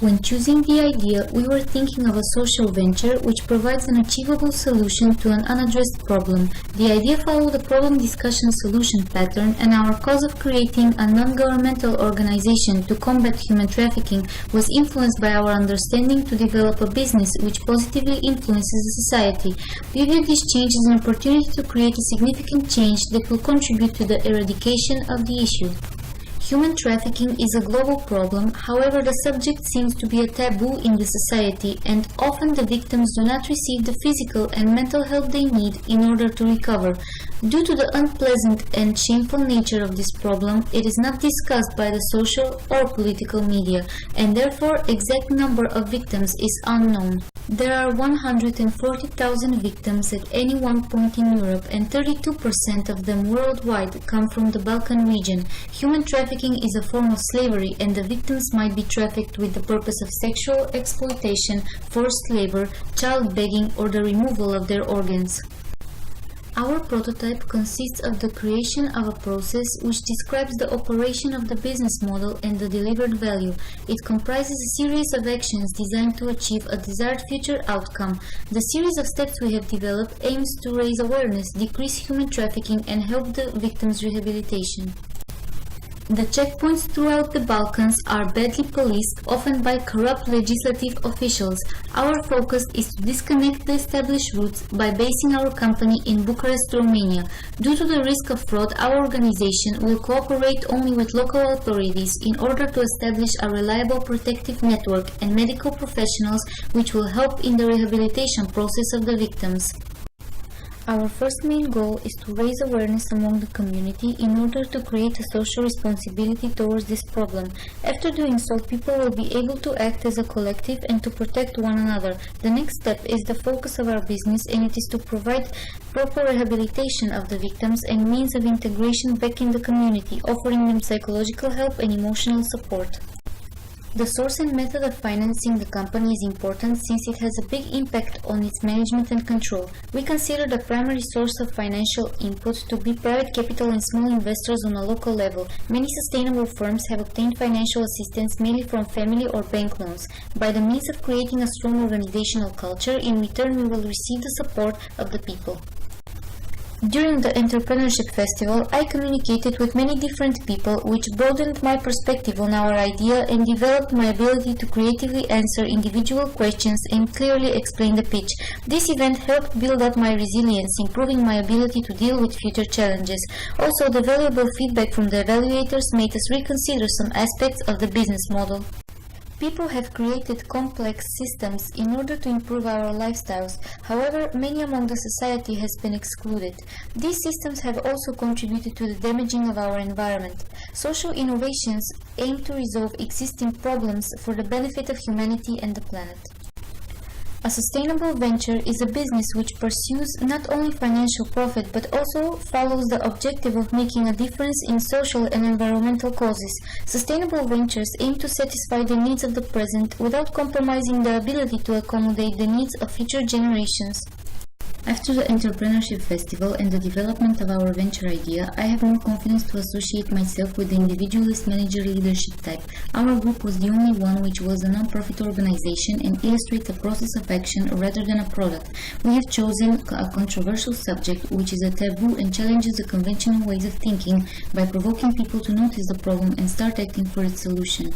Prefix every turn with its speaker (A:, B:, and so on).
A: When choosing the idea, we were thinking of a social venture which provides an achievable solution to an unaddressed problem. The idea followed a problem discussion solution pattern, and our cause of creating a non-governmental organization to combat human trafficking was influenced by our understanding to develop a business which positively influences the society. We view this change as an opportunity to create a significant change that will contribute to the eradication of the issue. Human trafficking is a global problem, however the subject seems to be a taboo in the society, and often the victims do not receive the physical and mental help they need in order to recover. Due to the unpleasant and shameful nature of this problem, it is not discussed by the social or political media, and therefore exact number of victims is unknown. There are 140,000 victims at any one point in Europe, and 32% of them worldwide come from the Balkan region. Human trafficking is a form of slavery, and the victims might be trafficked with the purpose of sexual exploitation, forced labor, child begging, or the removal of their organs. Our prototype consists of the creation of a process which describes the operation of the business model and the delivered value. It comprises a series of actions designed to achieve a desired future outcome. The series of steps we have developed aims to raise awareness, decrease human trafficking, and help the victims' rehabilitation. The checkpoints throughout the Balkans are badly policed, often by corrupt legislative officials. Our focus is to disconnect the established routes by basing our company in Bucharest, Romania. Due to the risk of fraud, our organization will cooperate only with local authorities in order to establish a reliable protective network and medical professionals which will help in the rehabilitation process of the victims. Our first main goal is to raise awareness among the community in order to create a social responsibility towards this problem. After doing so, people will be able to act as a collective and to protect one another. The next step is the focus of our business, and it is to provide proper rehabilitation of the victims and means of integration back in the community, offering them psychological help and emotional support. The source and method of financing the company is important since it has a big impact on its management and control. We consider the primary source of financial input to be private capital and small investors on a local level. Many sustainable firms have obtained financial assistance mainly from family or bank loans. By the means of creating a strong organizational culture, in return we will receive the support of the people. During the Entrepreneurship Festival, I communicated with many different people, which broadened my perspective on our idea and developed my ability to creatively answer individual questions and clearly explain the pitch. This event helped build up my resilience, improving my ability to deal with future challenges. Also, the valuable feedback from the evaluators made us reconsider some aspects of the business model. People have created complex systems in order to improve our lifestyles. However, many among the society has been excluded. These systems have also contributed to the damaging of our environment. Social innovations aim to resolve existing problems for the benefit of humanity and the planet. A sustainable venture is a business which pursues not only financial profit but also follows the objective of making a difference in social and environmental causes. Sustainable ventures aim to satisfy the needs of the present without compromising the ability to accommodate the needs of future generations. After the Entrepreneurship Festival and the development of our venture idea, I have more confidence to associate myself with the individualist manager leadership type. Our group was the only one which was a non-profit organization and illustrates a process of action rather than a product. We have chosen a controversial subject which is a taboo and challenges the conventional ways of thinking by provoking people to notice the problem and start acting for its solution.